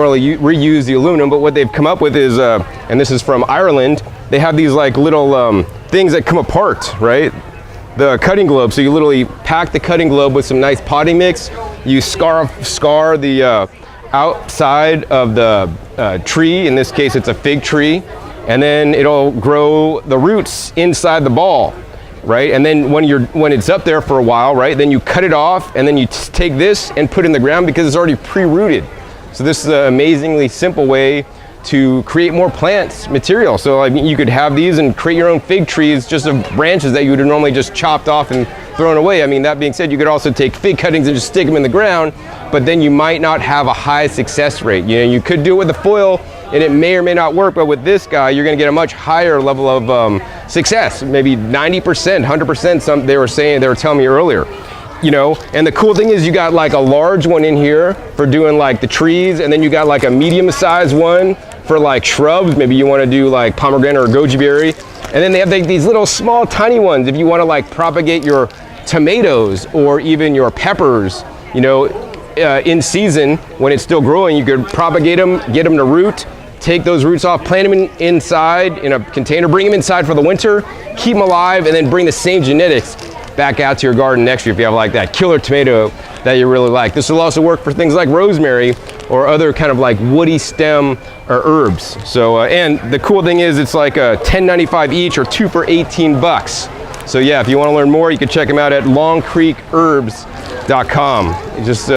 Really reuse the aluminum, but what they've come up with is, and this is from Ireland, they have these like little things that come apart, right? The cutting globe. So you literally pack the cutting globe with some nice potting mix. You scar the outside of the tree. In this case, it's a fig tree, and then it'll grow the roots inside the ball, right? And then when it's up there for a while, right? Then you cut it off, and then you take this and put it in the ground because it's already pre-rooted. So this is an amazingly simple way to create more plants material. So like you could have these and create your own fig trees just of branches that you would have normally just chopped off and thrown away. I mean, that being said, you could also take fig cuttings and just stick them in the ground, but then you might not have a high success rate. You know, you could do it with the foil and it may or may not work, but with this guy, you're gonna get a much higher level of success, maybe 90%, 100%, they were telling me earlier. You know, and the cool thing is you got like a large one in here for doing like the trees, and then you got like a medium sized one for like shrubs. Maybe you want to do like pomegranate or goji berry. And then they have like these little small tiny ones if you want to like propagate your tomatoes or even your peppers, you know, in season when it's still growing. You could propagate them, get them to root, take those roots off, plant them inside in a container, bring them inside for the winter, keep them alive, and then bring the same genetics back out to your garden next year if you have like that killer tomato that you really like. This will also work for things like rosemary or other kind of like woody stem or herbs. So, and the cool thing is it's like a $10.95 each or 2 for $18. So yeah, if you want to learn more, you can check them out at longcreekherbs.com. Just